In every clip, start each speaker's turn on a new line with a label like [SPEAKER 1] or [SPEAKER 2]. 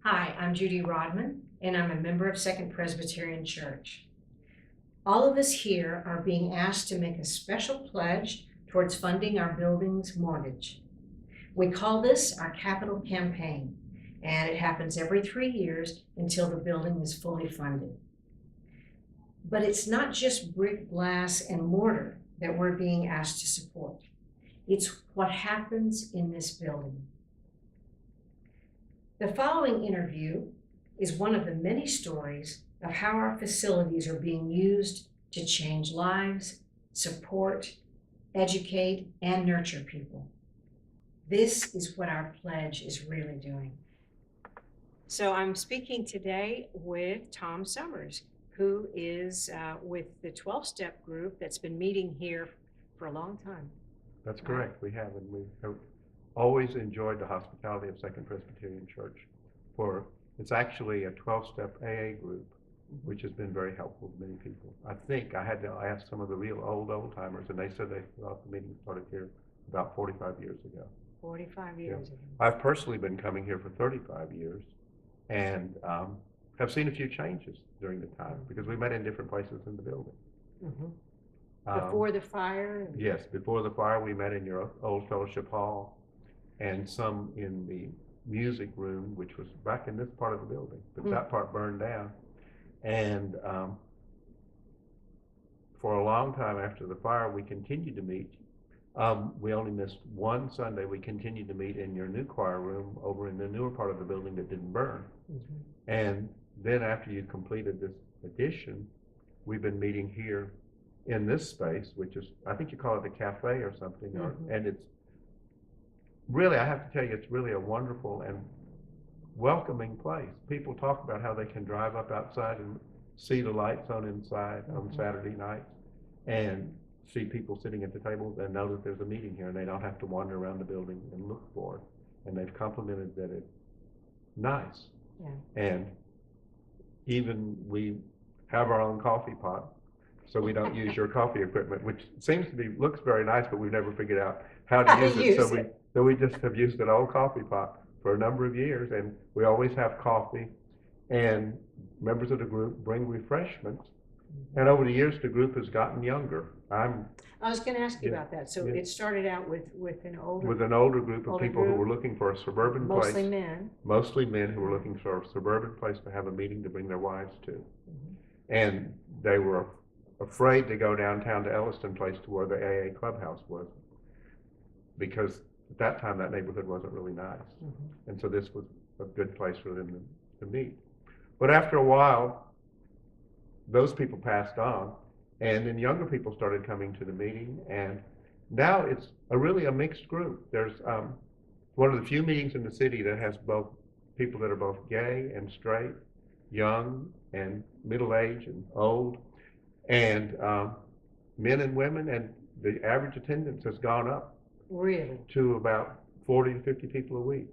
[SPEAKER 1] Hi, I'm Judy Rodman, and I'm a member of Second Presbyterian Church. All of us here are being asked to make a special pledge towards funding our building's mortgage. We call this our capital campaign, and it happens every 3 years until the building is fully funded. But it's not just brick, glass, and mortar that we're being asked to support. It's what happens in this building. The following interview is one of the many stories of how our facilities are being used to change lives, support, educate, and nurture people. This is what our pledge is really doing. So I'm speaking today with Tom Summers, who is with the 12-step group that's been meeting here for a long time.
[SPEAKER 2] That's correct. We have, and we have always enjoyed the hospitality of Second Presbyterian Church. It's actually a 12-step AA group, which has been very helpful to many people. I think I had to ask some of the real old timers, and they said they thought the meeting started here about 45 years ago.
[SPEAKER 1] 45 years ago.
[SPEAKER 2] I've personally been coming here for 35 years, and have seen a few changes during the time because we met in different places in the building.
[SPEAKER 1] Before the fire?
[SPEAKER 2] Yes, before the fire, we met in your old fellowship hall, and some in the music room, which was back in this part of the building, but that part burned down. And for a long time after the fire, we continued to meet. We only missed one Sunday. We continued to meet in your new choir room over in the newer part of the building that didn't burn. And then after you completed this addition, we've been meeting here in this space, which is, I think you call it the cafe or something, and it's really, I have to tell you, it's really a wonderful and welcoming place. People talk about how they can drive up outside and see the lights on inside on Saturday nights and see people sitting at the tables and know that there's a meeting here, and they don't have to wander around the building and look for it. And they've complimented that it's nice. And even we have our own coffee pot, so we don't use your coffee equipment, which seems to be, looks very nice, but we've never figured out how to use it. So we just have used an old coffee pot for a number of years, and we always have coffee, and members of the group bring refreshments. And over the years, the group has gotten younger.
[SPEAKER 1] I was going to ask you about that. So it started out with an
[SPEAKER 2] older group of people who were looking for a suburban place.
[SPEAKER 1] Mostly men
[SPEAKER 2] who were looking for a suburban place to have a meeting to bring their wives to. And they were afraid to go downtown to Elliston Place to where the AA clubhouse was, because at that time that neighborhood wasn't really nice. And so this was a good place for them to meet. But after a while, those people passed on, and then younger people started coming to the meeting, and now it's really a mixed group. There's one of the few meetings in the city that has both people that are both gay and straight, young and middle-aged and old, and men and women, and the average attendance has gone up to about 40 to 50 people a week,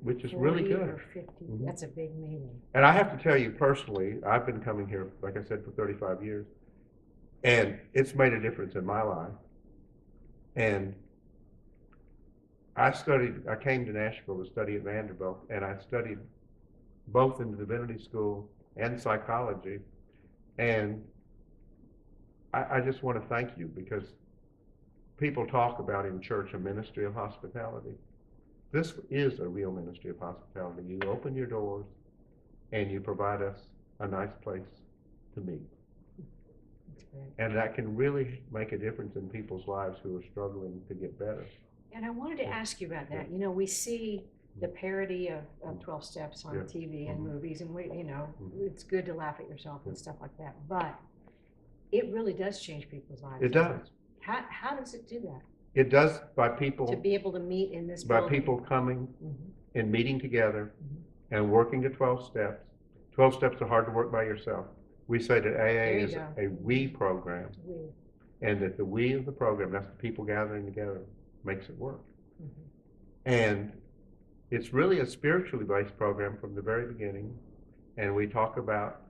[SPEAKER 2] which is really good.
[SPEAKER 1] 40 or 50, that's a big meeting.
[SPEAKER 2] And I have to tell you personally, I've been coming here, like I said, for 35 years, and it's made a difference in my life. And I came to Nashville to study at Vanderbilt, and I studied both in the divinity school and psychology. And I just want to thank you, because people talk about in church a ministry of hospitality. This is a real ministry of hospitality. You open your doors and you provide us a nice place to meet. And that can really make a difference in people's lives who are struggling to get better.
[SPEAKER 1] And I wanted to ask you about that. You know, we see the parody of 12 Steps on TV and movies, and it's good to laugh at yourself and stuff like that. But it really does change people's lives.
[SPEAKER 2] It does.
[SPEAKER 1] How does it do that?
[SPEAKER 2] It does by people.
[SPEAKER 1] To be able to meet in this
[SPEAKER 2] building. By people coming and meeting together and working the 12 steps. 12 steps are hard to work by yourself. We say that AA is a we program. And that the we of the program, that's the people gathering together, makes it work. And it's really a spiritually based program from the very beginning. And we talk about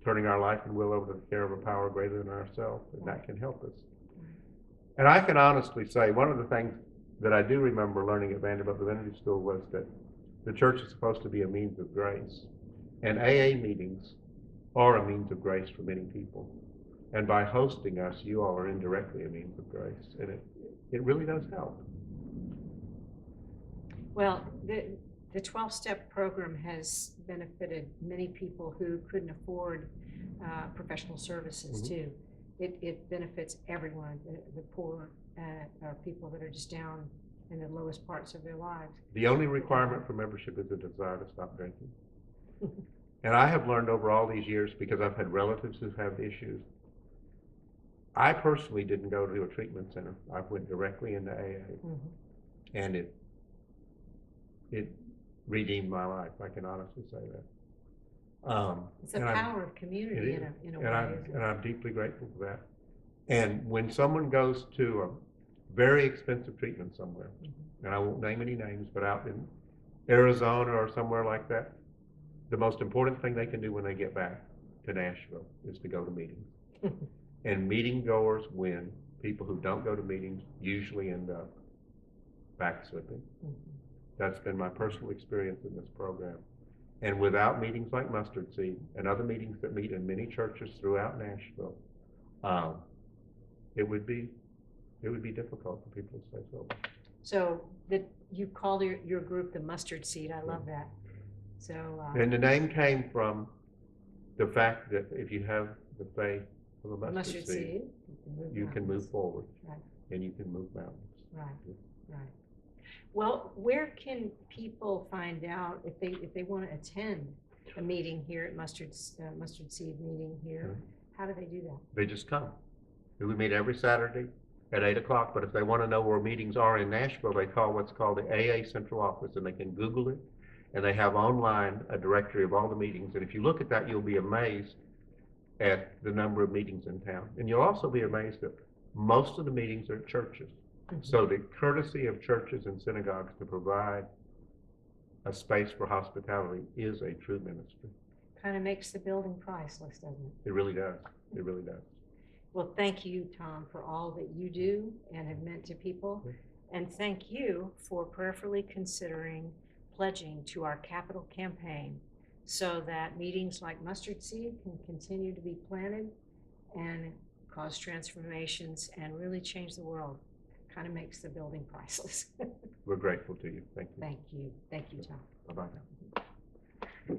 [SPEAKER 2] turning our life and will over to the care of a power greater than ourselves, and that can help us. And I can honestly say one of the things that I do remember learning at Vanderbilt Divinity School was that The church is supposed to be a means of grace. And AA meetings are a means of grace for many people. And by hosting us, you all are indirectly a means of grace. And it really does help.
[SPEAKER 1] Well, the 12-step program has benefited many people who couldn't afford professional services too. It benefits everyone, the poor, or people that are just down in the lowest parts of their lives.
[SPEAKER 2] The only requirement for membership is a desire to stop drinking. And I have learned over all these years, because I've had relatives who have issues, I personally didn't go to a treatment center. I went directly into AA. And it redeemed my life. I can honestly say that.
[SPEAKER 1] It's the power of community in a way.
[SPEAKER 2] And I'm deeply grateful for that. And when someone goes to a very expensive treatment somewhere, and I won't name any names, but out in Arizona or somewhere like that, the most important thing they can do when they get back to Nashville is to go to meetings. And meeting goers win. People who don't go to meetings usually end up backsliding. That's been my personal experience in this program. And without meetings like Mustard Seed and other meetings that meet in many churches throughout Nashville, it would be difficult for people to stay sober.
[SPEAKER 1] So you call your group the Mustard Seed. I love that. So.
[SPEAKER 2] And the name came from the fact that if you have the faith of a mustard seed, you can move forward, and you can move mountains.
[SPEAKER 1] Right. Well, where can people find out if they want to attend a meeting here at Mustard Seed meeting here? How do they do that?
[SPEAKER 2] They just come. We meet every Saturday at 8 o'clock, but if they want to know where meetings are in Nashville, they call what's called the AA Central Office, and they can Google it, and they have online a directory of all the meetings. And if you look at that, you'll be amazed at the number of meetings in town. And you'll also be amazed that most of the meetings are at churches. So the courtesy of churches and synagogues to provide a space for hospitality is a true ministry.
[SPEAKER 1] Kind of makes the building priceless, doesn't it?
[SPEAKER 2] It really does. It really does.
[SPEAKER 1] Well, thank you, Tom, for all that you do and have meant to people. And thank you for prayerfully considering pledging to our capital campaign so that meetings like Mustard Seed can continue to be planted and cause transformations and really change the world. Kind of makes the building priceless.
[SPEAKER 2] We're grateful to you. Thank you.
[SPEAKER 1] Thank you. Thank you, Tom.
[SPEAKER 2] Bye-bye now.